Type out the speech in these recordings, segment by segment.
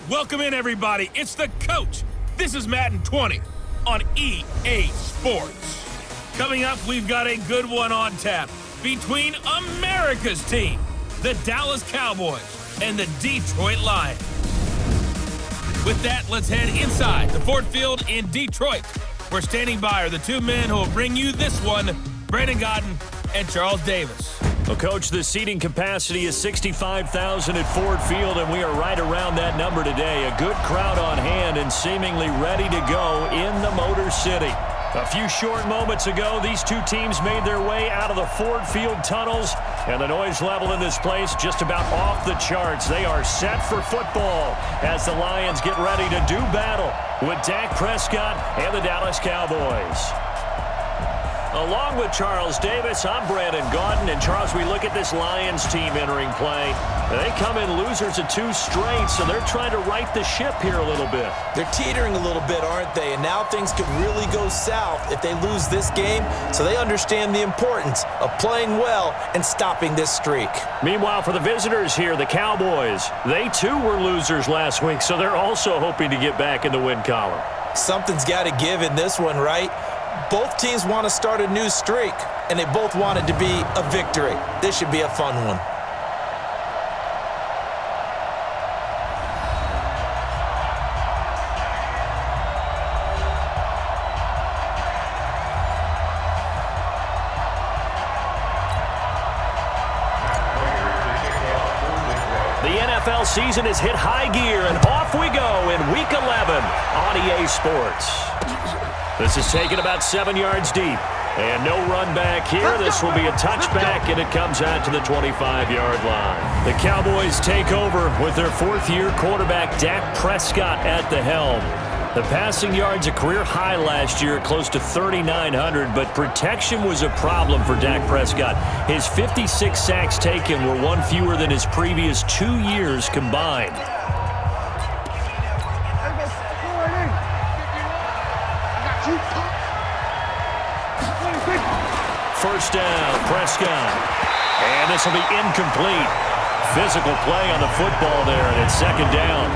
Welcome in, everybody. It's the coach. This is Madden 20 on EA Sports. Coming up, we've got a good one on tap between America's team, the Dallas Cowboys, and the Detroit Lions. With that, let's head inside the Ford Field in Detroit. We're standing by are the two men who will bring you this one, Brandon Godden and Charles Davis. Well, Coach, the seating capacity is 65,000 at Ford Field, and we are right around that number today. A good crowd on hand and seemingly ready to go in the Motor City. A few short moments ago, these two teams made their way out of the Ford Field tunnels, and the noise level in this place just about off the charts. They are set for football as the Lions get ready to do battle with Dak Prescott and the Dallas Cowboys. Along with Charles Davis, I'm Brandon Godden. And Charles, we look at this Lions team entering play. They come in losers of two straight, so they're trying to right the ship here a little bit. They're teetering a little bit, aren't they? And now things could really go south if they lose this game, so they understand the importance of playing well and stopping this streak. Meanwhile, for the visitors here, the Cowboys, they too were losers last week, so they're also hoping to get back in the win column. Something's got to give in this one, right? Both teams want to start a new streak, and they both want it to be a victory. This should be a fun one. The NFL season has hit high gear, and off we go in Week 11 on EA Sports. This is taken about 7 yards deep. And no run back here. This will be a touchback, and it comes out to the 25-yard line. The Cowboys take over with their fourth-year quarterback, Dak Prescott, at the helm. The passing yards a career high last year, close to 3,900, but protection was a problem for Dak Prescott. His 56 sacks taken were one fewer than his previous 2 years combined. First down, Prescott. And this will be incomplete. Physical play on the football there, and it's second down.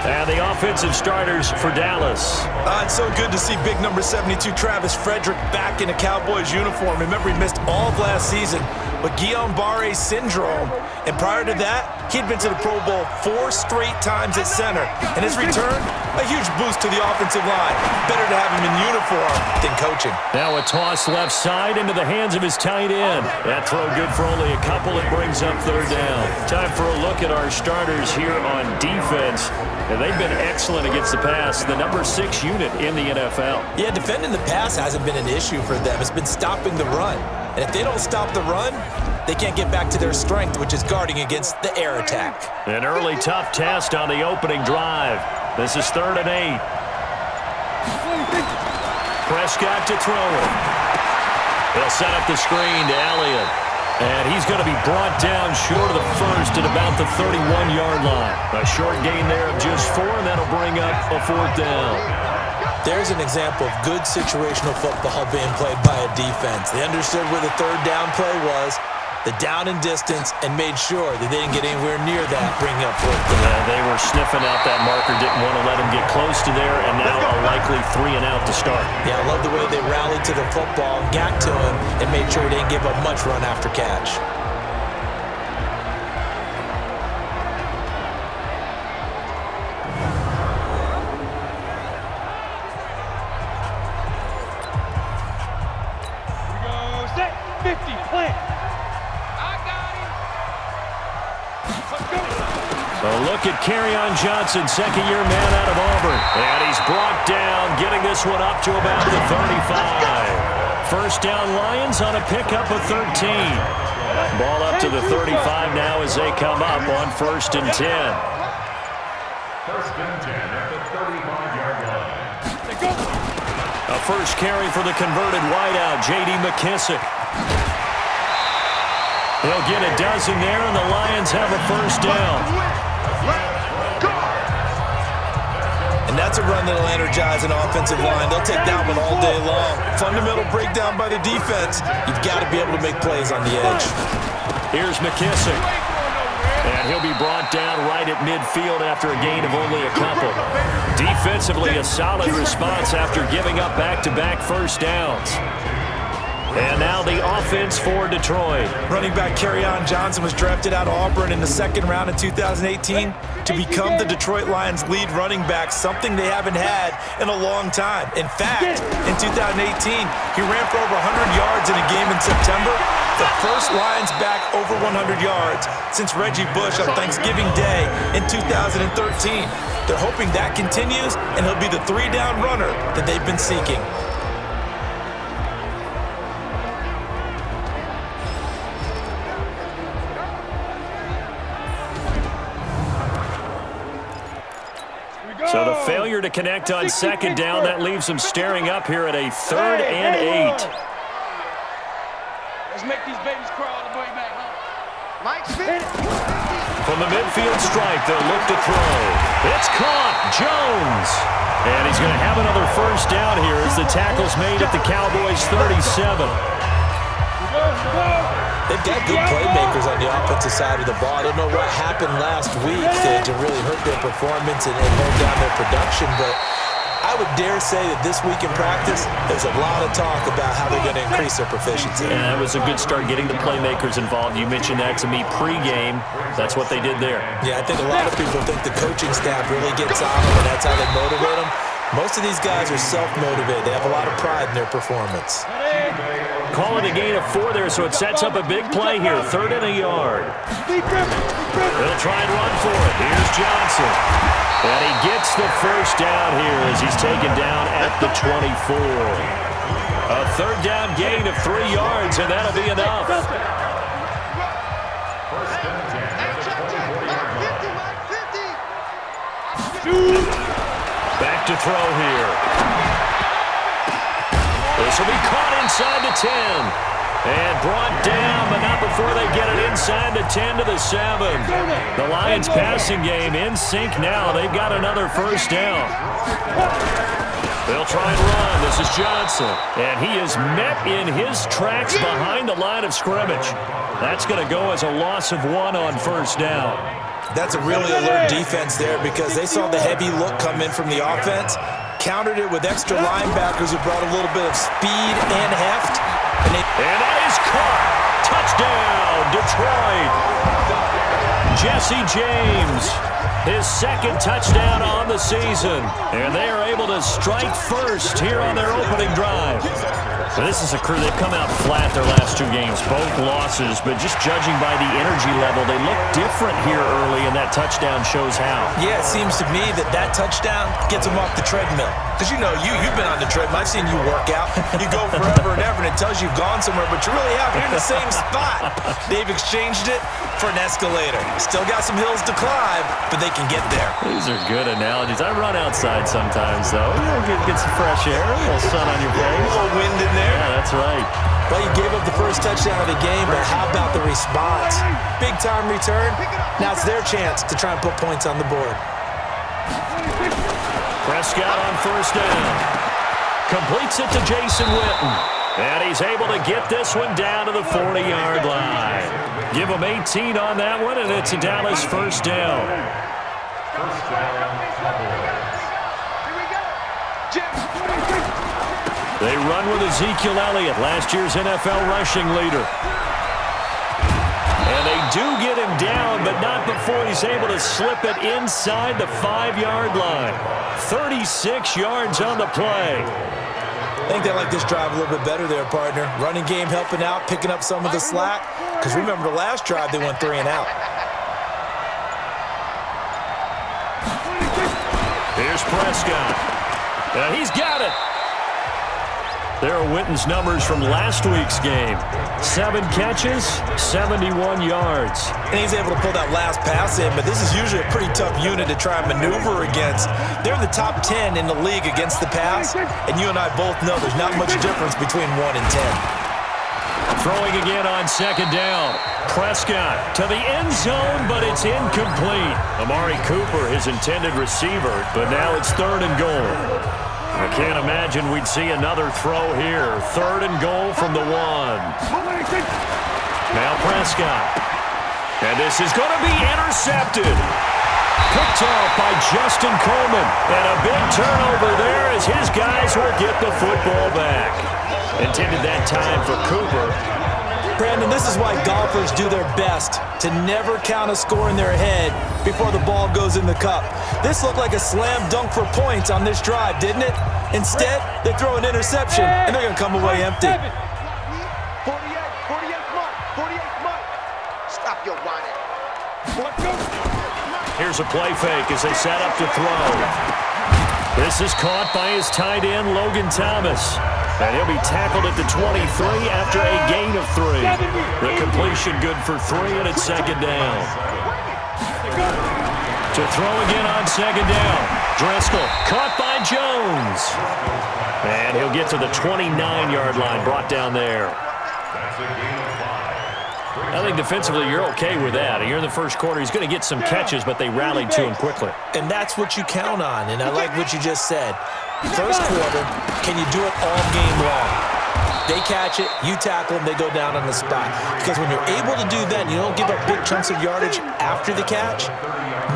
And the offensive starters for Dallas. It's so good to see big number 72, Travis Frederick, back in a Cowboys uniform. Remember, he missed all of last season with Guillain-Barré syndrome. And prior to that, he'd been to the Pro Bowl 4 straight times at center. And his return, a huge boost to the offensive line. Better to have him in uniform than coaching. Now a toss left side into the hands of his tight end. That throw good for only a couple. It brings up third down. Time for a look at our starters here on defense. And they've been excellent against the pass, the number 6 unit in the NFL. Yeah, defending the pass hasn't been an issue for them. It's been stopping the run. And if they don't stop the run, they can't get back to their strength, which is guarding against the air attack. An early tough test on the opening drive. This is 3rd and 8. Prescott to throw it. They'll set up the screen to Elliott. And he's going to be brought down short of the first at about the 31-yard line. A short gain there of just 4, and that'll bring up a 4th down. There's an example of good situational football being played by a defense. They understood where the third down play was, the down and distance, and made sure that they didn't get anywhere near that, bringing up 4th down. They were sniffing out that marker, didn't want to let him get close to there, and now a likely 3 and out to start. Yeah, I love the way they rallied to the football, got to him, and made sure he didn't give up much run after catch. Look at Kerryon Johnson, second-year man out of Auburn. And he's brought down, getting this one up to about the 35. First down Lions on a pickup of 13. Ball up to the 35 now as they come up on 1st and 10. 1st and 10 at the 35-yard line. A first carry for the converted wideout, J.D. McKissick. He'll get a dozen there, and the Lions have a first down. And that's a run that'll energize an offensive line. They'll take that one all day long. Fundamental breakdown by the defense. You've got to be able to make plays on the edge. Here's McKissick. And And he'll be brought down right at midfield after a gain of only a couple. Defensively, a solid response after giving up back-to-back first downs. And now the offense for Detroit. Running back Kerryon Johnson was drafted out of Auburn in the second round in 2018 to become the Detroit Lions' lead running back, something they haven't had in a long time. In fact, in 2018, he ran for over 100 yards in a game in September, the first Lions back over 100 yards since Reggie Bush on Thanksgiving Day in 2013. They're hoping that continues, and he'll be the three-down runner that they've been seeking. So the failure to connect on second down, that leaves them staring up here at a 3rd and 8. Let's make these babies crawl all the way back home. From the midfield stripe, they'll look to throw. It's caught. Jones. And he's going to have another first down here as the tackle's made at the Cowboys' 37. They've got good playmakers on the offensive side of the ball. I don't know what happened last week to really hurt their performance and hold down their production, but I would dare say that this week in practice, there's a lot of talk about how they're going to increase their proficiency. And that was a good start getting the playmakers involved. You mentioned that to me pregame. That's what they did there. Yeah, I think a lot of people think the coaching staff really gets on them, and that's how they motivate them. Most of these guys are self-motivated. They have a lot of pride in their performance. Calling a gain of 4 there, so it sets up a big play here. 3rd and a yard. They'll try and run for it. Here's Johnson. And he gets the first down here as he's taken down at the 24. A 3rd down gain of 3 yards, and that'll be enough. Back to throw here. This will be caught inside the 10. And brought down, but not before they get it inside the 10 to the 7. The Lions passing game in sync now. They've got another first down. They'll try and run. This is Johnson. And he is met in his tracks behind the line of scrimmage. That's going to go as a loss of 1 on first down. That's a really alert defense there because they saw the heavy look come in from the offense, countered it with extra linebackers who brought a little bit of speed and heft. And that is caught. Touchdown, Detroit. Jesse James, his 2nd touchdown on the season. And they are able to strike first here on their opening drive. So this is a crew. They've come out flat their last 2 games, both losses. But just judging by the energy level, they look different here early, and that touchdown shows how. Yeah, it seems to me that touchdown gets them off the treadmill. Because you know, you've been on the treadmill. I've seen you work out. You go forever and ever, and it tells you you've gone somewhere, but you really have. You're in the same spot. They've exchanged it for an escalator. Still got some hills to climb, but they can get there. These are good analogies. I run outside sometimes, though. Get some fresh air, a little sun on your face. A little wind in there. Yeah, that's right. Well, you gave up the first touchdown of the game, but how about the response? Big-time return. Now it's their chance to try and put points on the board. Prescott on first down. Completes it to Jason Witten. And he's able to get this one down to the 40-yard line. Give him 18 on that one, and it's a Dallas first down. First down, Cowboys. They run with Ezekiel Elliott, last year's NFL rushing leader. And they do get him down, but not before he's able to slip it inside the 5-yard line. 36 yards on the play. I think they like this drive a little bit better there, partner. Running game helping out, picking up some of the slack. Because remember the last drive, they went 3 and out. Here's Prescott. He's got it. There are Witten's numbers from last week's game. 7 catches, 71 yards. And he's able to pull that last pass in, but this is usually a pretty tough unit to try and maneuver against. They're in the top 10 in the league against the pass, and you and I both know there's not much difference between 1 and 10. Throwing again on second down. Prescott to the end zone, but it's incomplete. Amari Cooper, his intended receiver, but now it's 3rd and goal. I can't imagine we'd see another throw here. 3rd and goal from the 1. Now Prescott. And this is going to be intercepted. Picked off by Justin Coleman. And a big turnover there as his guys will get the football back. Intended that time for Cooper. Brandon, this is why golfers do their best to never count a score in their head before the ball goes in the cup. This looked like a slam dunk for points on this drive, didn't it? Instead, they throw an interception, and they're going to come away empty. 48 month. Stop your whining. Here's a play fake as they set up to throw. This is caught by his tight end, Logan Thomas. And he'll be tackled at the 23 after a gain of 3. The completion good for 3, and it's second down. To throw again on second down. Driscoll caught by Jones. And he'll get to the 29-yard line, brought down there. I think defensively you're okay with that. You're in the first quarter. He's going to get some catches, but they rallied to him quickly. And that's what you count on, and I like what you just said. First quarter, can you do it all game long? They catch it, you tackle them, they go down on the spot. Because when you're able to do that and you don't give up big chunks of yardage after the catch,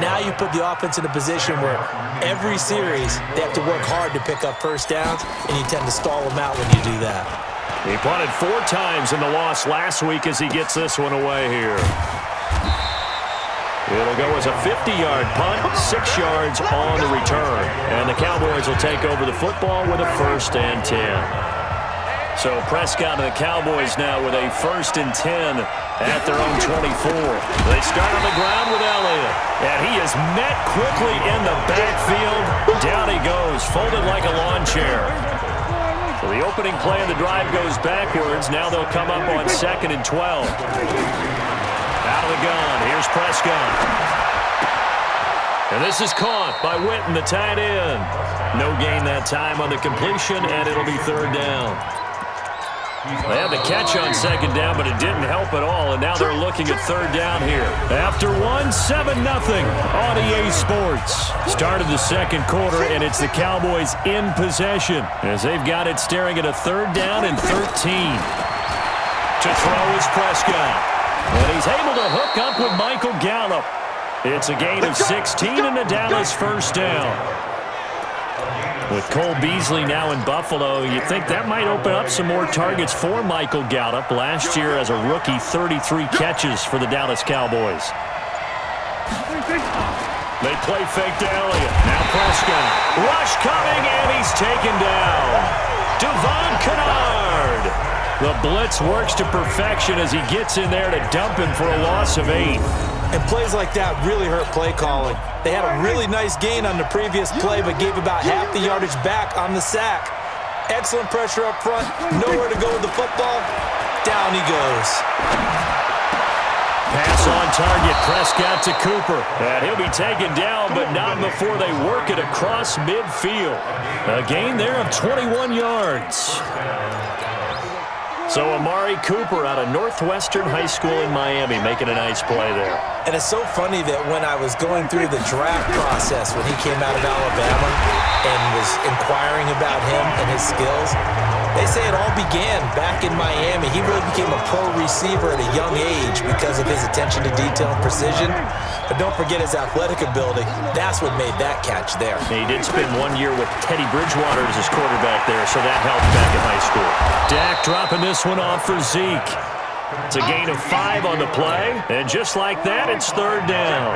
now you put the offense in a position where every series they have to work hard to pick up first downs, and you tend to stall them out when you do that. He punted 4 times in the loss last week as he gets this one away here. It'll go as a 50-yard punt, 6 yards on the return. And the Cowboys will take over the football with a 1st and 10. So Prescott and the Cowboys now with a 1st and 10 at their own 24. They start on the ground with Elliott. And he is met quickly in the backfield. Down he goes, folded like a lawn chair. So the opening play of the drive goes backwards. Now they'll come up on 2nd and 12. Out of the gun, here's Prescott. And this is caught by Witten, the tight end. No gain that time on the completion, and it'll be 3rd down. They had the catch on 2nd down, but it didn't help at all, and now they're looking at 3rd down here. After 7-0 on EA Sports. Started the second quarter, and it's the Cowboys in possession as they've got it staring at a 3rd down and 13. To throw is Prescott. And he's able to hook up with Michael Gallup. It's a gain of 16 and a Dallas 1st down. With Cole Beasley now in Buffalo, you'd think that might open up some more targets for Michael Gallup. Last year as a rookie, 33 catches for the Dallas Cowboys. They play fake to Elliott. Now Prescott. Rush coming, and he's taken down. Devon Kennard. The blitz works to perfection as he gets in there to dump him for a loss of 8. And plays like that really hurt play calling. They had a really nice gain on the previous play, but gave about half the yardage back on the sack. Excellent pressure up front. Nowhere to go with the football. Down he goes. Pass on target. Prescott to Cooper. And he'll be taken down, but not before they work it across midfield. A gain there of 21 yards. So Amari Cooper out of Northwestern High School in Miami making a nice play there. And it's so funny that when I was going through the draft process when he came out of Alabama and was inquiring about him and his skills, they say it all began back in Miami. He really became a pro receiver at a young age because of his attention to detail and precision. But don't forget his athletic ability. That's what made that catch there. He did spend 1 year with Teddy Bridgewater as his quarterback there, so that helped back in high school. Dak dropping this one off for Zeke. It's a gain of 5 on the play, and just like that, it's 3rd down.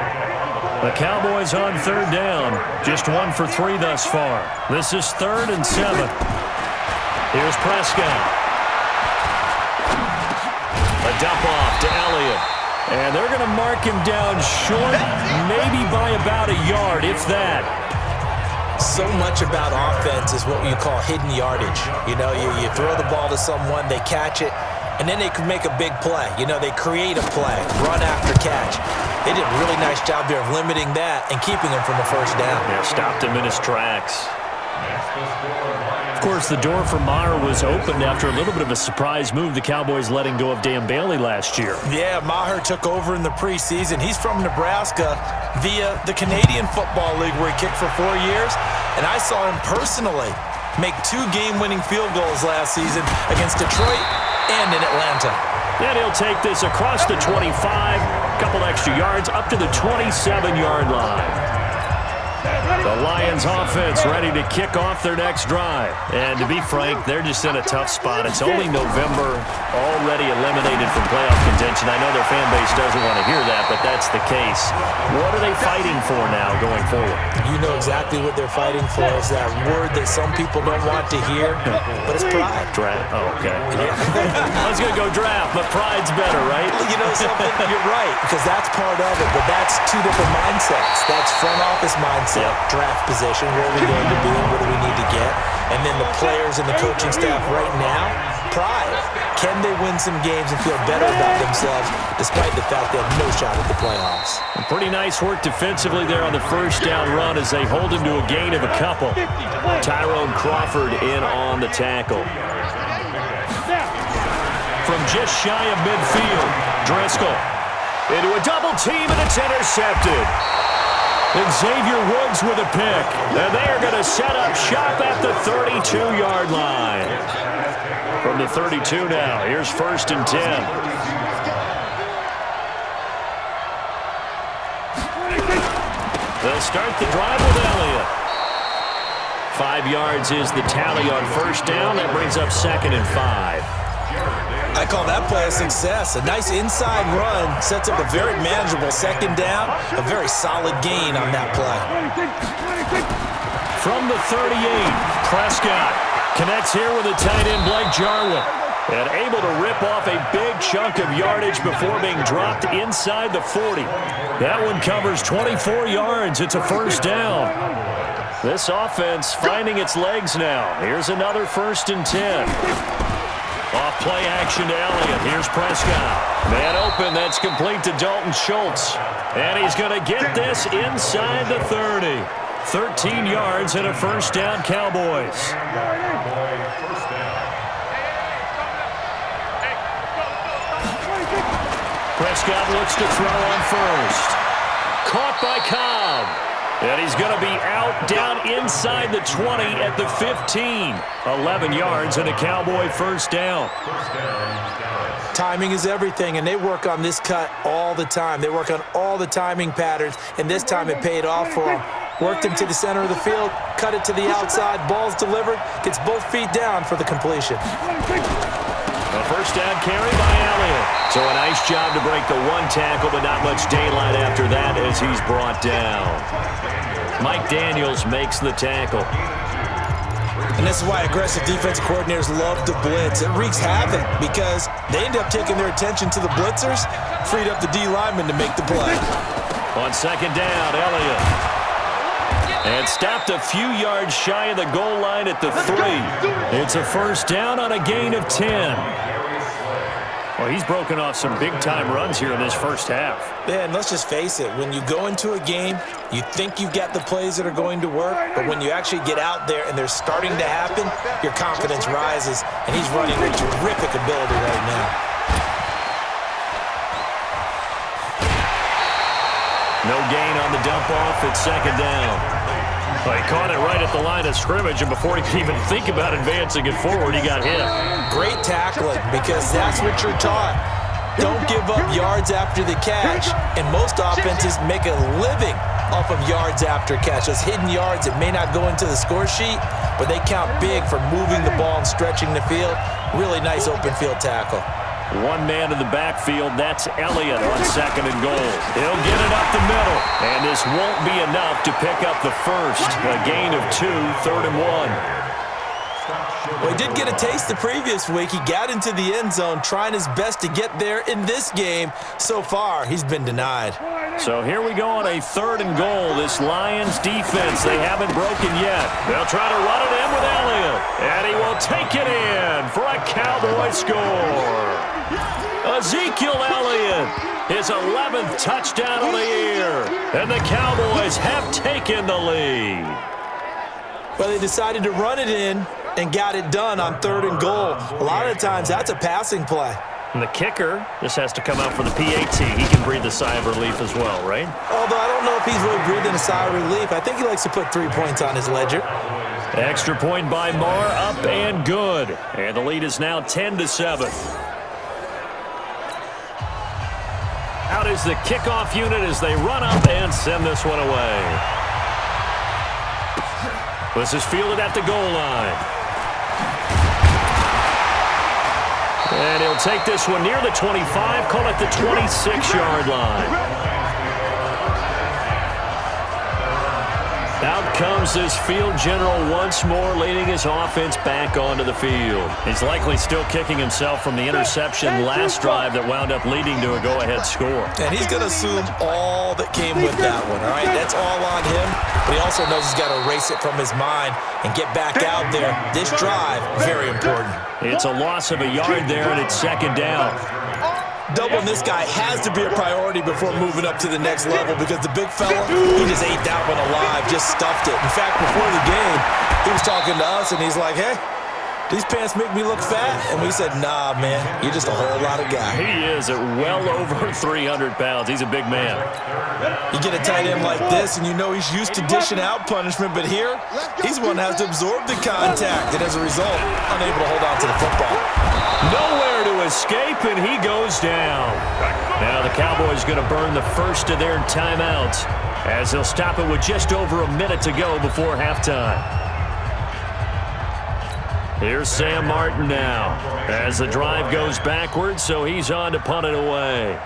The Cowboys on 3rd down, just 1 for 3 thus far. This is 3rd and 7. Here's Prescott. A dump off to Elliott. And they're going to mark him down short, maybe by about a yard, if that. So much about offense is what you call hidden yardage. You know, you throw the ball to someone, they catch it, and then they can make a big play. You know, they create a play, run after catch. They did a really nice job there of limiting that and keeping him from the 1st down. Yeah, stopped him in his tracks. Of course, the door for Maher was opened after a little bit of a surprise move. The Cowboys letting go of Dan Bailey last year. Yeah, Maher took over in the preseason. He's from Nebraska via the Canadian Football League where he kicked for 4 years. And I saw him personally make 2 game-winning field goals last season against Detroit and in Atlanta. And he'll take this across the 25. Couple extra yards up to the 27-yard line. The Lions offense ready to kick off their next drive. And to be frank, they're just in a tough spot. It's only November, already eliminated from playoff contention. I know their fan base doesn't want to hear that, but that's the case. What are they fighting for now going forward? You know exactly what they're fighting for. Is that word that some people don't want to hear, but it's pride. Draft. Oh, okay. I was going to go draft, but pride's better, right? You know something? You're right, because that's part of it, but that's two different mindsets. That's front office mindset, draft position, where are we going to be and what do we need to get? And then the players and the coaching staff right now, pride. Can they win some games and feel better about themselves despite the fact they have no shot at the playoffs? Pretty nice work defensively there on the first down run as they hold him to a gain of a couple. Tyrone Crawford in on the tackle. From just shy of midfield, Driscoll into a double team, and it's intercepted. And Xavier Woods with a pick. And they are going to set up shop at the 32-yard line. From the 32 now, here's 1st and 10. They'll start the drive with Elliott. 5 yards is the tally on first down. That brings up 2nd and 5. I call that play a success. A nice inside run sets up a very manageable 2nd down. A very solid gain on that play. From the 38, Prescott connects here with a tight end, Blake Jarwin. And able to rip off a big chunk of yardage before being dropped inside the 40. That one covers 24 yards. It's a 1st down. This offense finding its legs now. Here's another 1st and 10. Off play action to Elliott. Here's Prescott. Man open. That's complete to Dalton Schultz. And he's going to get this inside the 30. 13 yards and a 1st down, Cowboys. Prescott looks to throw on first. Caught by Cobb. And he's going to be out down inside the 20 at the 15. 11 yards and a Cowboy 1st down. Timing is everything, and they work on this cut all the time. They work on all the timing patterns, and this time it paid off for them. Worked him to the center of the field, cut it to the outside, ball's delivered, gets both feet down for the completion. A 1st down carry by Elliott. So a nice job to break the one tackle, but not much daylight after that as he's brought down. Mike Daniels makes the tackle. And this is why aggressive defensive coordinators love to blitz. It wreaks havoc because they end up taking their attention to the blitzers, freed up the D lineman to make the play. On 2nd down, Elliott. And stopped a few yards shy of the goal line at the 3. It's a 1st down on a gain of 10. Well, he's broken off some big-time runs here in this first half. Yeah, and let's just face it. When you go into a game, you think you've got the plays that are going to work, but when you actually get out there and they're starting to happen, your confidence rises, and he's running with terrific ability right now. No gain on the dump-off at 2nd down. Well, he caught it right at the line of scrimmage, and before he could even think about advancing it forward, he got hit. Great tackling, because that's what you're taught. Don't give up yards after the catch, and most offenses make a living off of yards after catch. Those hidden yards that may not go into the score sheet, but they count big for moving the ball and stretching the field. Really nice open field tackle. One man in the backfield, that's Elliott on 2nd and goal. He'll get it up the middle, and this won't be enough to pick up the first. A gain of 2, 3rd and 1. Well, he did get a taste the previous week. He got into the end zone trying his best to get there in this game. So far, he's been denied. So here we go on a 3rd and goal. This Lions defense, they haven't broken yet. They'll try to run it in with Elliott, and he will take it in for a Cowboy score. Ezekiel Elliott, his 11th touchdown of the year, and the Cowboys have taken the lead. Well, they decided to run it in and got it done on 3rd and goal. A lot of times, that's a passing play. And the kicker just has to come out for the PAT. He can breathe a sigh of relief as well, right? Although I don't know if he's really breathing a sigh of relief. I think he likes to put 3 points on his ledger. Extra point by Marr, up and good. And the lead is now 10-7. Out is the kickoff unit as they run up and send this one away. This is fielded at the goal line. And he'll take this one near the 25, call it the 26-yard line. Out comes this field general once more, leading his offense back onto the field. He's likely still kicking himself from the interception last drive that wound up leading to a go-ahead score. And he's going to assume all that came with that one, all right? That's all on him, but he also knows he's got to erase it from his mind and get back out there. This drive, very important. It's a loss of a yard there, and it's second down. Doubling this guy has to be a priority before moving up to the next level because the big fella, he just ate that one alive, just stuffed it. In fact, before the game, he was talking to us, and he's like, hey, these pants make me look fat. And we said, nah, man, you're just a whole lot of guy. He is at well over 300 pounds. He's a big man. You get a tight end like this, and you know he's used to dishing out punishment, but here, he's one that has to absorb the contact, and as a result, unable to hold on to the football. Nowhere to escape, and he goes down. Now the Cowboys going to burn the first of their timeouts as they'll stop it with just over a minute to go before halftime. Here's Sam Martin now as the drive goes backwards, so he's on to punt it away.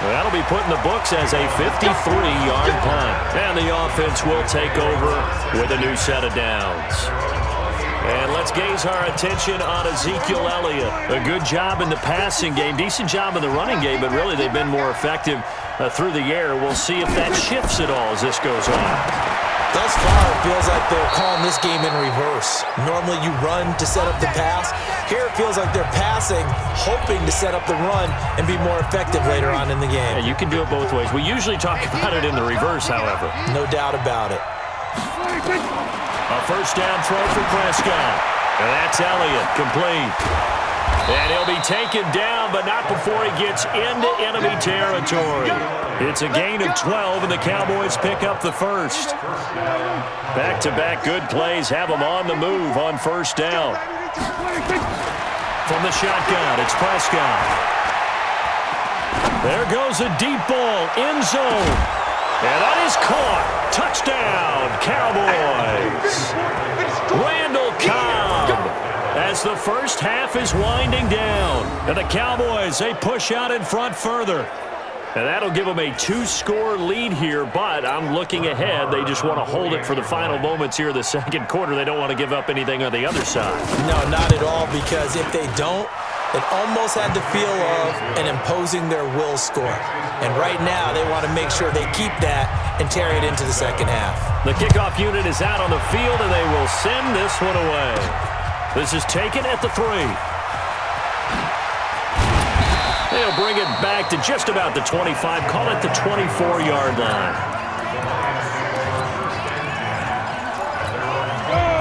That'll be put in the books as a 53-yard punt. And the offense will take over with a new set of downs. And let's gaze our attention on Ezekiel Elliott. A good job in the passing game, decent job in the running game, but really they've been more effective through the air. We'll see if that shifts at all as this goes on. Thus far, it feels like they're calling this game in reverse. Normally you run to set up the pass. Here it feels like they're passing, hoping to set up the run and be more effective later on in the game. Yeah, you can do it both ways. We usually talk about it in the reverse, however. No doubt about it. A first down throw for Prescott. And that's Elliott, complete. And he'll be taken down, but not before he gets into enemy territory. It's a gain of 12, and the Cowboys pick up the first. Back-to-back good plays have them on the move on first down. From the shotgun, it's Prescott. There goes a deep ball, end zone. And that is caught. Touchdown, Cowboys. Randall Cobb. As the first half is winding down. And the Cowboys, they push out in front further. And that'll give them a 2-score lead here, but I'm looking ahead. They just want to hold it for the final moments here of the second quarter. They don't want to give up anything on the other side. No, not at all, because if they don't, it almost had the feel of an imposing their will score. And right now, they want to make sure they keep that and carry it into the second half. The kickoff unit is out on the field, and they will send this one away. This is taken at the 3. They'll bring it back to just about the 25, call it the 24-yard line.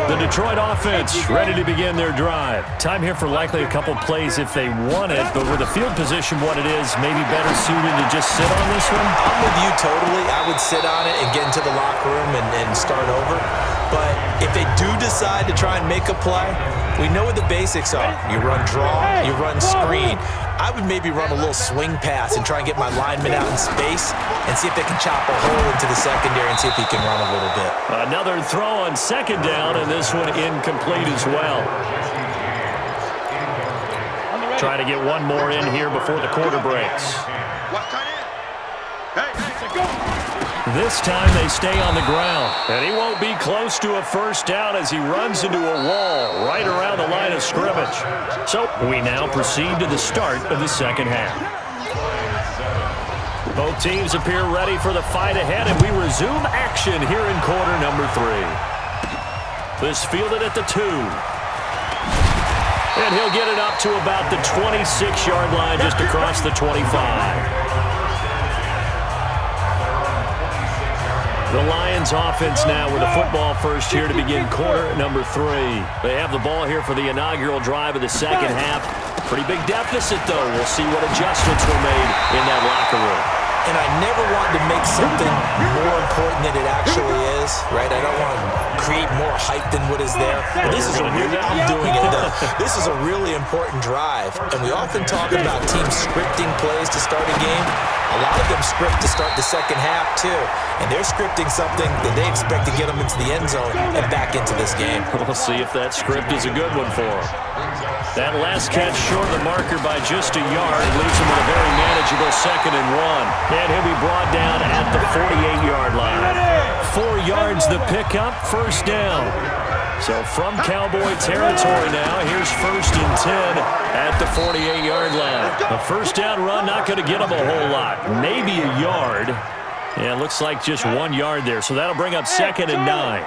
The Detroit offense ready to begin their drive. Time here for likely a couple plays if they want it, but with the field position what it is, maybe better suited to just sit on this one? I'm with you totally. I would sit on it and get into the locker room and start over. But if they do decide to try and make a play, we know what the basics are. You run draw, you run screen. I would maybe run a little swing pass and try and get my lineman out in space and see if they can chop a hole into the secondary and see if he can run a little bit. Another throw on second down, and this one incomplete as well. Trying to get one more in here before the quarter breaks. This time they stay on the ground, and he won't be close to a first down as he runs into a wall right around the line of scrimmage. So we now proceed to the start of the second half. Both teams appear ready for the fight ahead, and we resume action here in quarter number 3. This fielded at the 2. And he'll get it up to about the 26-yard line just across the 25. The Lions offense now with the football first here to begin quarter number 3. They have the ball here for the inaugural drive of the second half. Pretty big deficit, though. We'll see what adjustments were made in that locker room. and I never want to make something more important than it actually is, right? I don't want to create more hype than what is there. But this is a really, I'm doing it though. This is a really important drive, and we often talk about teams scripting plays to start a game. A lot of them script to start the second half too, and they're scripting something that they expect to get them into the end zone and back into this game. We'll see if that script is a good one for them. That last catch short of the marker by just a yard leaves him with a very manageable 2nd and 1. And he'll be brought down at the 48-yard line. 4 yards the pickup, 1st down. So from Cowboy territory now, here's 1st and 10 at the 48-yard line. A 1st down run, not going to get him a whole lot. Maybe a yard. Yeah, it looks like just 1 yard there. So that'll bring up 2nd and 9.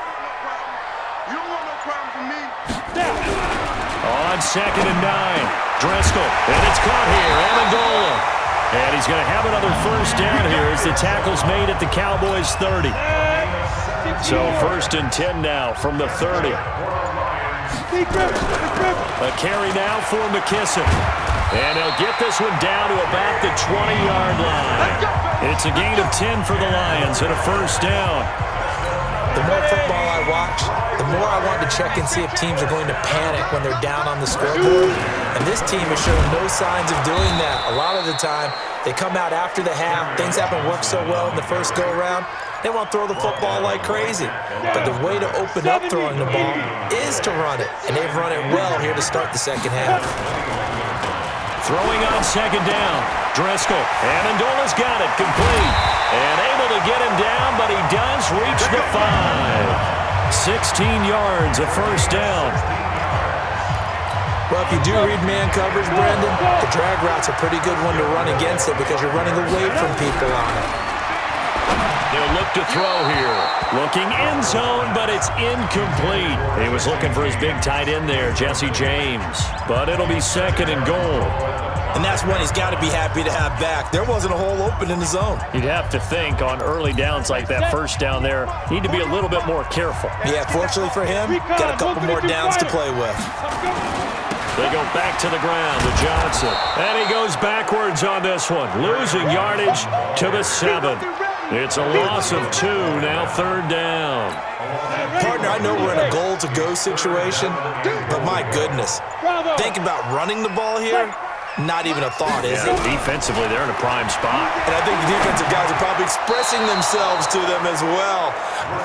On 2nd and 9, Driscoll, and it's caught here, Amendola. And he's going to have another 1st down here as the tackle's made at the Cowboys 30. So 1st and 10 now from the 30. A carry now for McKissick. And he'll get this one down to about the 20-yard line. It's a gain of 10 for the Lions and a 1st down. The more football I watch, the more I want to check and see if teams are going to panic when they're down on the scoreboard. And this team has shown no signs of doing that. A lot of the time, they come out after the half. Things haven't worked so well in the first go-around. They want to throw the football like crazy. But the way to open up throwing the ball is to run it. And they've run it well here to start the second half. Throwing on 2nd down. Driscoll. Amendola's got it. Complete. And able to get him down, but he does reach the 5. 16 yards, a 1st down. Well, if you do read man coverage, Brendan, the drag route's a pretty good one to run against it because you're running away from people on it. They'll look to throw here. Looking end zone, but it's incomplete. He was looking for his big tight end there, Jesse James. But it'll be 2nd and goal. And that's one he's got to be happy to have back. There wasn't a hole open in the zone. You'd have to think on early downs like that 1st down there, need to be a little bit more careful. Yeah, fortunately for him, got a couple more downs to play with. They go back to the ground to Johnson. And he goes backwards on this one, losing yardage to the 7. It's a loss of 2, now 3rd down. Partner, I know we're in a goal-to-go situation, but my goodness, think about running the ball here. Not even a thought, is it? Defensively, they're in a prime spot. And I think the defensive guys are probably expressing themselves to them as well.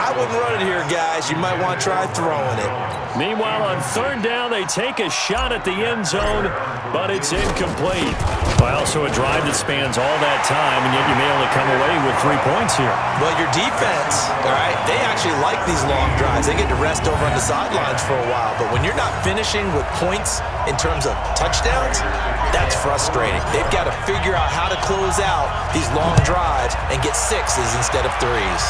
I wouldn't run it here, guys. You might want to try throwing it. Meanwhile, on 3rd down, they take a shot at the end zone, but it's incomplete. Well, also a drive that spans all that time, and yet you may only come away with 3 points here. Well, your defense, all right, they actually like these long drives. They get to rest over on the sidelines for a while, but when you're not finishing with points in terms of touchdowns, that's frustrating. They've got to figure out how to close out these long drives and get 6s instead of 3s.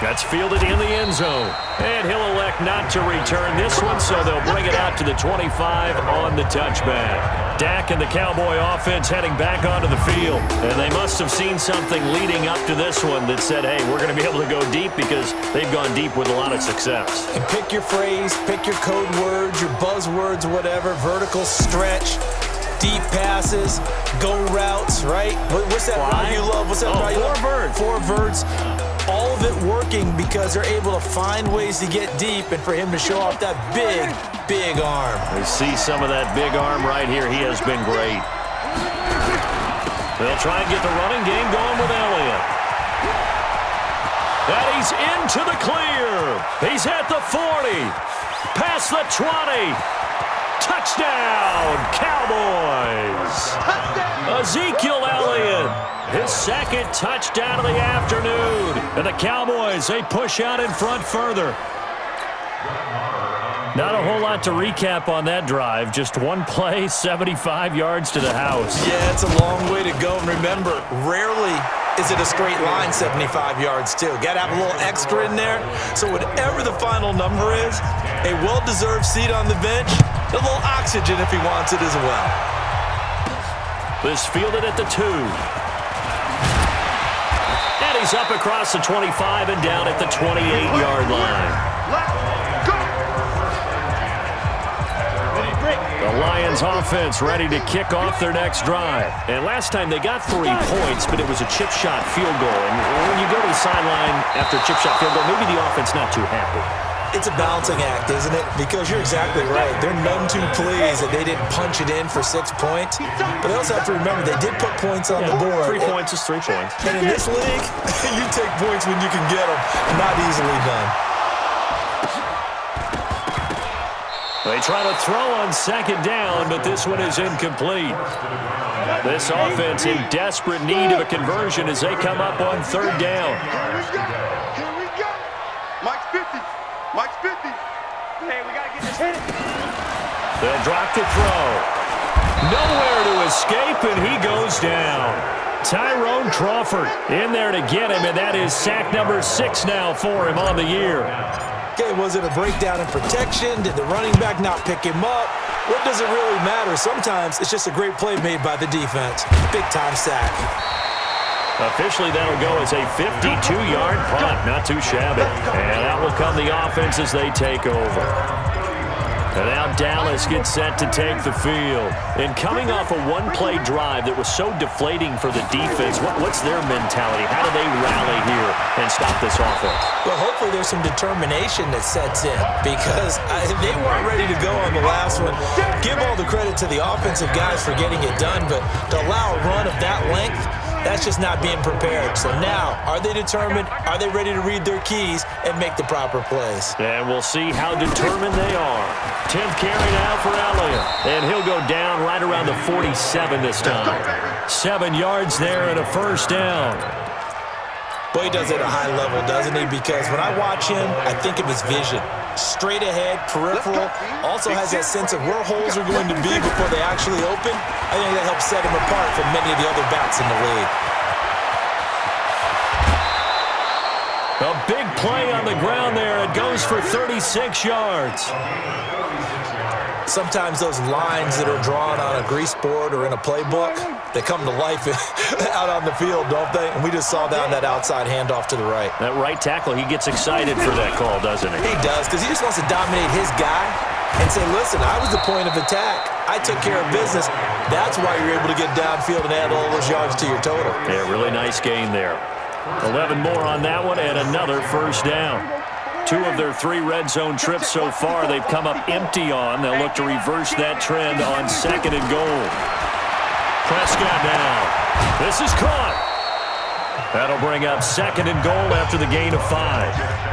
That's fielded in the end zone. And he'll elect not to return this one, so they'll bring it out to the 25 on the touchback. Dak and the Cowboy offense heading back onto the field. And they must have seen something leading up to this one that said, hey, we're going to be able to go deep because they've gone deep with a lot of success. And pick your phrase, pick your code words, your buzzwords, whatever, vertical stretch, deep passes, go routes, right? What's that route you love? What's that route you love? 4 verts. All of it working because they're able to find ways to get deep and for him to show off that big, big arm. We see some of that big arm right here. He has been great. They'll try and get the running game going with Elliott. And he's into the clear. He's at the 40. Past the 20. Touchdown, Cowboys. Ezekiel Elliott, his 2nd touchdown of the afternoon. And the Cowboys, they push out in front further. Not a whole lot to recap on that drive. Just one play, 75 yards to the house. Yeah, it's a long way to go. And remember, rarely is it a straight line 75 yards, too. Got to have a little extra in there. So whatever the final number is, a well-deserved seat on the bench, a little oxygen if he wants it as well. This fielded at the 2. And he's up across the 25 and down at the 28-yard line. Let's go. The Lions offense ready to kick off their next drive. And last time they got 3 points, but it was a chip shot field goal. And when you go to the sideline after a chip shot field goal, maybe the offense not too happy. It's a balancing act, isn't it? Because you're exactly right. They're none too pleased that they didn't punch it in for 6 points. But they also have to remember they did put points on the board. 3 points is 3 points. And in this league, you take points when you can get them. Not easily done. They try to throw on second down, but this one is incomplete. This offense in desperate need of a conversion as they come up on third down. Here we go. Mike's 50. Mike's 50. Hey, we got to get this hit. They'll drop the throw. Nowhere to escape, and he goes down. Tyrone Crawford in there to get him, and that is sack number 6 now for him on the year. Okay, was it a breakdown in protection? Did the running back not pick him up? What does it really matter? Sometimes it's just a great play made by the defense. Big-time sack. Officially, that'll go as a 52-yard punt. Not too shabby. And out will come the offense as they take over. And now Dallas gets set to take the field. And coming off a one-play drive that was so deflating for the defense, what's their mentality? How do they rally here and stop this offense? Well, hopefully there's some determination that sets in because they weren't ready to go on the last one. Give all the credit to the offensive guys for getting it done, but to allow a run of that length, that's just not being prepared. So now, are they determined? Are they ready to read their keys and make the proper plays? And we'll see how determined they are. 10th carry now for Elliott. And he'll go down right around the 47 this time. 7 yards there and a first down. Boy, he does it at a high level, doesn't he? Because when I watch him, I think of his vision. Straight ahead, peripheral. Also has that sense of where holes are going to be before they actually open. I think that helps set him apart from many of the other backs in the league. A big play on the ground there. It goes for 36 yards. Sometimes those lines that are drawn on a grease board or in a playbook, they come to life out on the field, don't they? And we just saw that on that outside handoff to the right. That right tackle, he gets excited for that call, doesn't he? He does, because he just wants to dominate his guy and say, listen, I was the point of attack. I took care of business. That's why you're able to get downfield and add all those yards to your total. Yeah, really nice gain there. 11 more on that one and another first down. 2 of their 3 red zone trips so far they've come up empty on. They'll look to reverse that trend on 2nd and goal. Prescott now. This is caught. That'll bring up 2nd and goal after the gain of 5.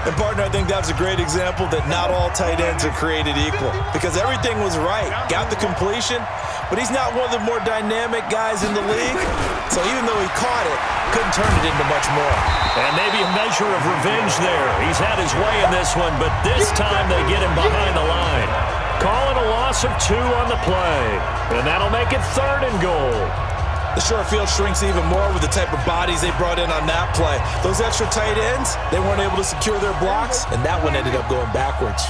And, partner, I think that's a great example that not all tight ends are created equal because everything was right. Got the completion, but he's not one of the more dynamic guys in the league. So even though he caught it, couldn't turn it into much more. And maybe a measure of revenge there. He's had his way in this one, but this time they get him behind the line. Call it a loss of 2 on the play. And that'll make it 3rd and goal. The short field shrinks even more with the type of bodies they brought in on that play. Those extra tight ends, they weren't able to secure their blocks, and that one ended up going backwards.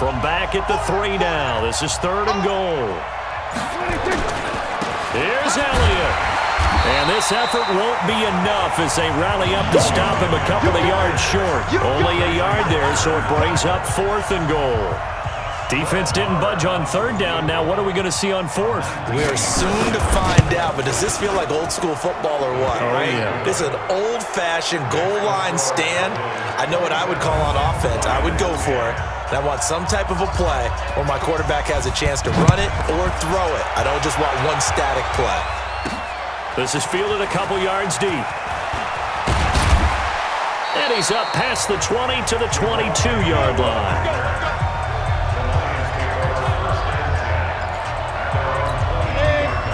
From back at the 3 now, this is 3rd and goal. Here's Elliott. And this effort won't be enough as they rally up to stop him a couple of yards short. Only a yard there, so it brings up 4th and goal. Defense didn't budge on 3rd down. Now what are we going to see on 4th? We are soon to find out, but does this feel like old school football or what? Oh, right? Yeah. This is an old-fashioned goal line stand. I know what I would call on offense. I would go for it. And I want some type of a play where my quarterback has a chance to run it or throw it. I don't just want one static play. This is fielded a couple yards deep. And he's up past the 20 to the 22-yard line.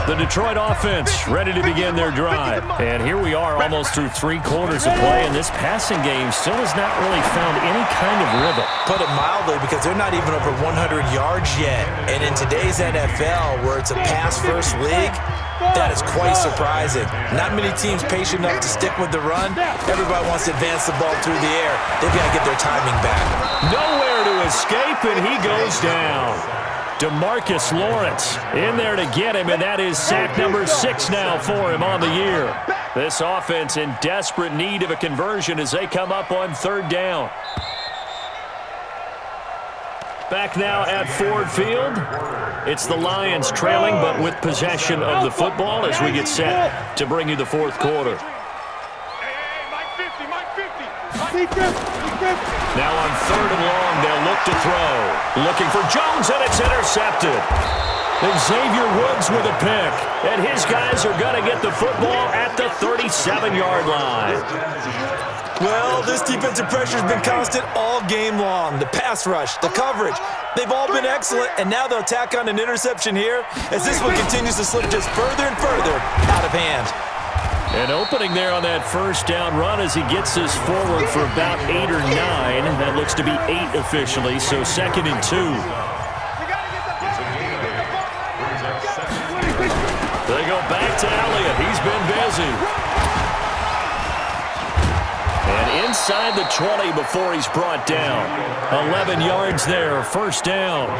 The Detroit offense ready to begin their drive. And here we are almost through 3 quarters of play, and this passing game still has not really found any kind of rhythm. Put it mildly, because they're not even over 100 yards yet. And in today's NFL, where it's a pass-first league, that is quite surprising. Not many teams patient enough to stick with the run. Everybody wants to advance the ball through the air. They've got to get their timing back. Nowhere to escape, and he goes down. DeMarcus Lawrence in there to get him, and that is sack number 6 now for him on the year. This offense in desperate need of a conversion as they come up on 3rd down. Back now at Ford Field. It's the Lions trailing, but with possession of the football as we get set to bring you the fourth quarter. Now on 3rd and long, they'll look to throw. Looking for Jones, and it's intercepted. Xavier Woods with a pick, and his guys are going to get the football at the 37-yard line. Well, this defensive pressure has been constant all game long. The pass rush, the coverage, they've all been excellent, and now they'll tack on an interception here as this one continues to slip just further and further out of hand. An opening there on that first down run as he gets this forward for about 8 or 9. That looks to be 8 officially, so 2nd and 2. They go back to Elliott. He's been busy. And inside the 20 before he's brought down. 11 yards there, first down.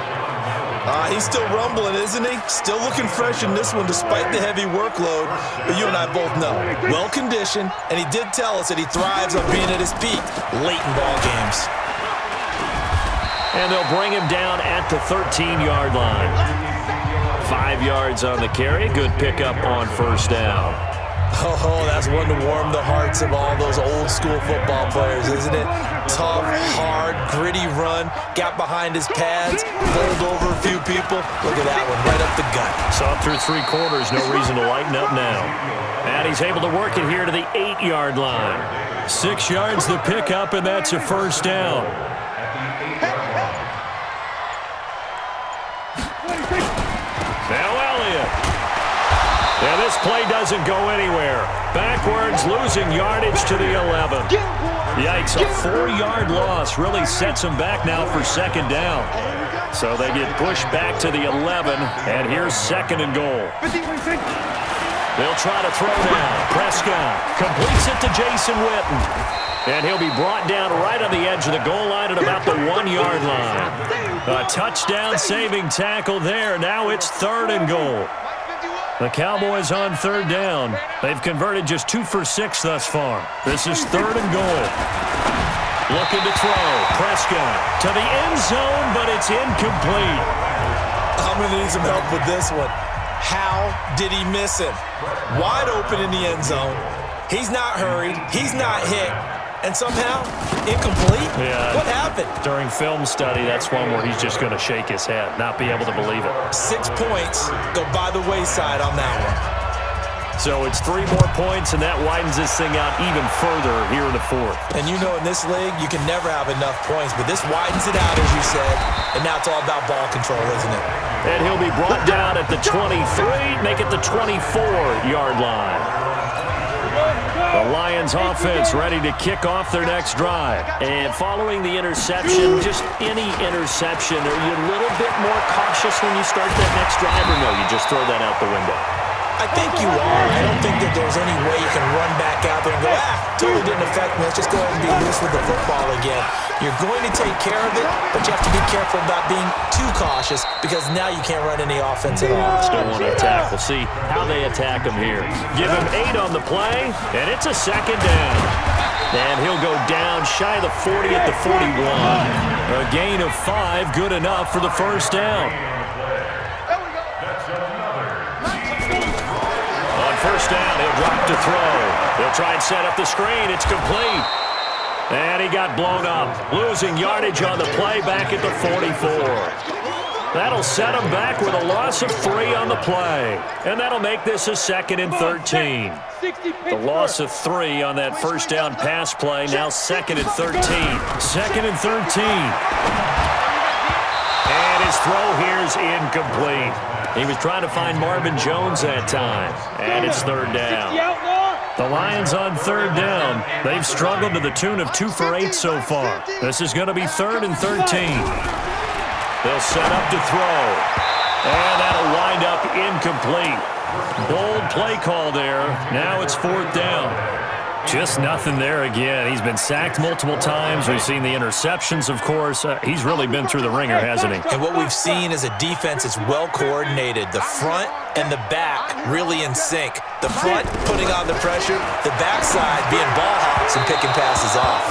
He's still rumbling, isn't he? Still looking fresh in this one despite the heavy workload. But you and I both know, well-conditioned, and he did tell us that he thrives on being at his peak late in ball games. And they'll bring him down at the 13-yard line. 5 yards on the carry. Good pickup on first down. Oh, that's one to warm the hearts of all those old-school football players, isn't it? Tough, hard, gritty run, got behind his pads, bowled over a few people. Look at that one, right up the gut. Saw through 3 quarters, no reason to lighten up now. And he's able to work it here to the 8-yard line. 6 yards the pickup, and that's a first down. Now Elliott. Yeah, this play doesn't go anywhere. Backwards, losing yardage to the 11. Yikes, a 4-yard loss really sets them back now for 2nd down. So they get pushed back to the 11, and here's 2nd and goal. They'll try to throw now. Prescott completes it to Jason Witten. And he'll be brought down right on the edge of the goal line at about the 1-yard line. A touchdown-saving tackle there. Now it's 3rd and goal. The Cowboys on 3rd down. They've converted just 2 for 6 thus far. This is 3rd and goal. Looking to throw. Prescott to the end zone, but it's incomplete. I'm going to need some help with this one. How did he miss him? Wide open in the end zone. He's not hurried. He's not hit. And somehow, incomplete? Yeah. What happened? During film study, that's one where he's just going to shake his head, not be able to believe it. 6 points go by the wayside on that one. So it's 3 more points, and that widens this thing out even further here in the 4th. And you know in this league, you can never have enough points, but this widens it out, as you said, and now it's all about ball control, isn't it? And he'll be brought down at the 23, make it the 24-yard line. The Lions offense ready to kick off their next drive. And following the interception, just any interception, are you a little bit more cautious when you start that next drive, or no, you just throw that out the window? I think you are. I don't think that there's any way you can run back out there and go, totally didn't affect me. Let's just go ahead and be loose with the football again. You're going to take care of it, but you have to be careful about being too cautious because now you can't run any offense at all. Still want to attack. We'll see how they attack him here. Give him 8 on the play, and it's a 2nd down. And he'll go down shy of the 40 at the 41. A gain of 5, good enough for the first down. First down, he'll drop to throw. He'll try and set up the screen. It's complete. And he got blown up. Losing yardage on the play back at the 44. That'll set him back with a loss of 3 on the play. And that'll make this a 2nd and 13. The loss of 3 on that first down pass play. Now 2nd and 13. 2nd and 13. And his throw here is incomplete. He was trying to find Marvin Jones that time. And it's 3rd down. The Lions on 3rd down. They've struggled to the tune of 2 for 8 so far. This is going to be 3rd and 13. They'll set up to throw. And that'll wind up incomplete. Bold play call there. Now it's 4th down. Just nothing there again. He's been sacked multiple times. We've seen the interceptions, of course. He's really been through the ringer, hasn't he? And what we've seen is a defense that's well coordinated. The front and the back really in sync. The front putting on the pressure, the backside being ball hawks and picking passes off.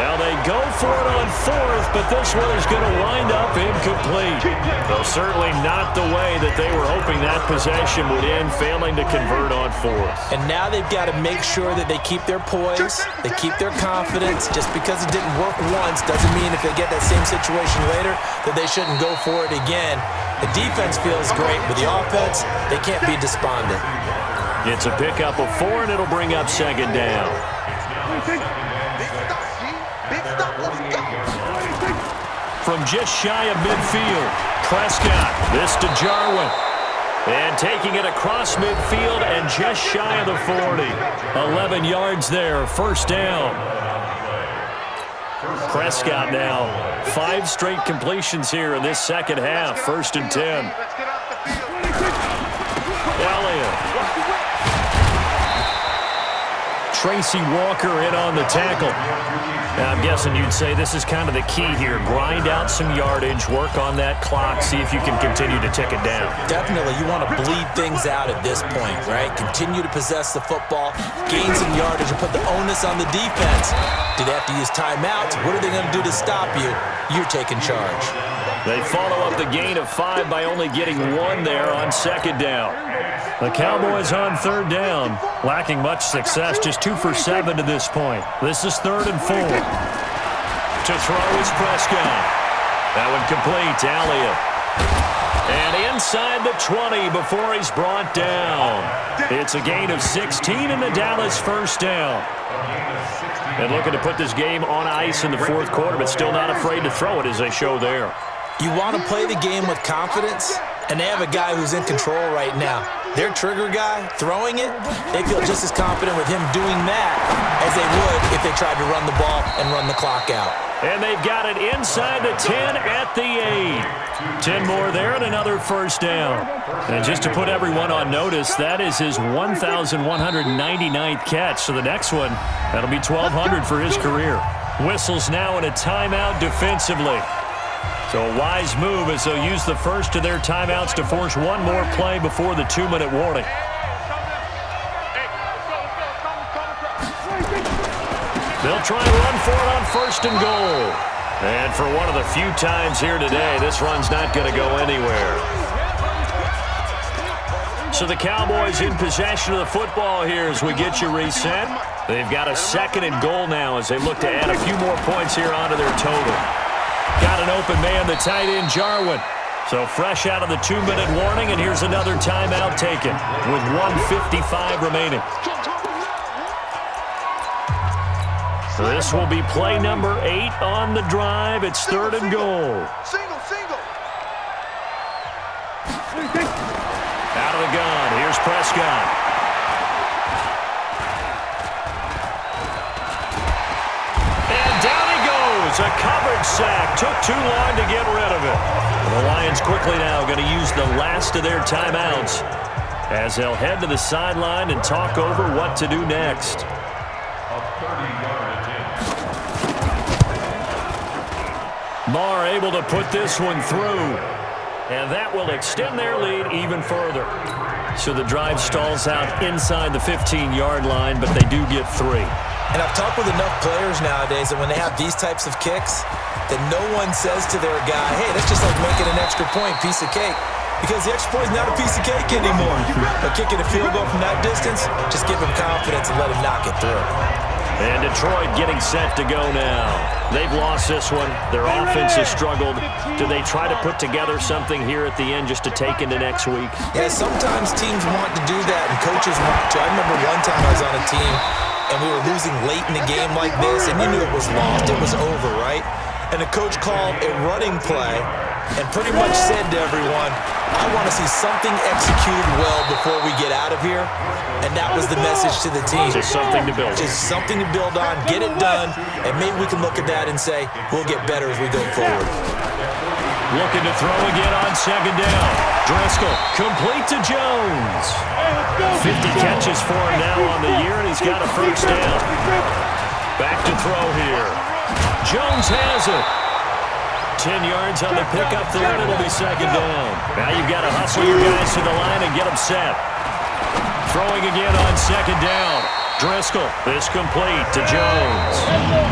Now they go for it on fourth, but this one is going to wind up incomplete. Though certainly not the way that they were hoping that possession would end, failing to convert on fourth. And now they've got to make sure that they keep their poise, they keep their confidence. Just because it didn't work once doesn't mean if they get that same situation later that they shouldn't go for it again. The defense feels great, but the offense, they can't be despondent. It's a pickup of 4, and it'll bring up second down. From just shy of midfield, Prescott, this to Jarwin. And taking it across midfield and just shy of the 40. 11 yards there, first down. Prescott now, 5 straight completions here in this second half, 1st and 10. Elliott. Tracy Walker in on the tackle. Now, I'm guessing you'd say this is kind of the key here. Grind out some yardage, work on that clock, see if you can continue to tick it down. Definitely. You want to bleed things out at this point, right? Continue to possess the football, gain some yardage, and put the onus on the defense. Do they have to use timeouts? What are they going to do to stop you? You're taking charge. They follow up the gain of 5 by only getting 1 there on second down. The Cowboys on third down, lacking much success, just 2 for 7 to this point. This is 3rd and 4. To throw is Prescott. That one complete, Elliott. And inside the 20 before he's brought down. It's a gain of 16 and the Dallas first down. And looking to put this game on ice in the 4th quarter, but still not afraid to throw it as they show there. You want to play the game with confidence, and they have a guy who's in control right now. Their trigger guy, throwing it, they feel just as confident with him doing that as they would if they tried to run the ball and run the clock out. And they've got it inside the 10 at the 8. 10 more there and another first down. And just to put everyone on notice, that is his 1,199th catch. So the next one, that'll be 1,200 for his career. Whistles now in a timeout defensively. So a wise move as they'll use the first of their timeouts to force one more play before the 2-minute warning. They'll try and run for it on 1st and goal. And for one of the few times here today, this run's not going to go anywhere. So the Cowboys in possession of the football here as we get you reset. They've got a 2nd and goal now as they look to add a few more points here onto their total. Got an open man, the tight end, Jarwin. So fresh out of the 2-minute warning, and here's another timeout taken with 1:55 remaining. So this will be play number 8 on the drive. It's 3rd and goal. Out of the gun, here's Prescott. A coverage sack. Took too long to get rid of it. The Lions quickly now going to use the last of their timeouts as they'll head to the sideline and talk over what to do next. Marr able to put this one through. And that will extend their lead even further. So the drive stalls out inside the 15-yard line, but they do get 3. And I've talked with enough players nowadays that when they have these types of kicks, that no one says to their guy, hey, that's just like making an extra point, piece of cake. Because the extra point is not a piece of cake anymore. But kicking a field goal from that distance, just give him confidence and let him knock it through. And Detroit getting set to go now. They've lost this one. Their offense has struggled. Do they try to put together something here at the end just to take into next week? Yeah, sometimes teams want to do that, and coaches want to. I remember one time I was on a team, and we were losing late in the game like this, and you knew it was lost. It was over, right? And the coach called a running play and pretty much said to everyone, I want to see something executed well before we get out of here. And that was the message to the team. Just something to build on. Just something to build on, get it done, and maybe we can look at that and say, we'll get better as we go forward. Looking to throw again on 2nd down. Driscoll, complete to Jones. 50 catches for him now on the year, and he's got a first down. Back to throw here. Jones has it. 10 yards on the pickup there, and it'll be 2nd down. Now you've got to hustle your guys to the line and get them set. Throwing again on 2nd down. Driscoll, this complete to Jones.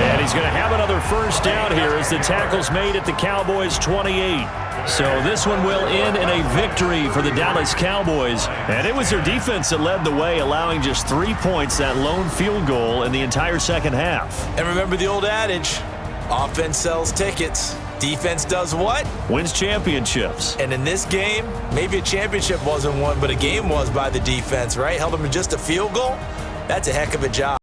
And he's going to have another first down here as the tackle's made at the Cowboys' 28. So this one will end in a victory for the Dallas Cowboys. And it was their defense that led the way, allowing just 3 points, that lone field goal in the entire second half. And remember the old adage, offense sells tickets. Defense does what? Wins championships. And in this game, maybe a championship wasn't won, but a game was by the defense, right? Held them to just a field goal. That's a heck of a job.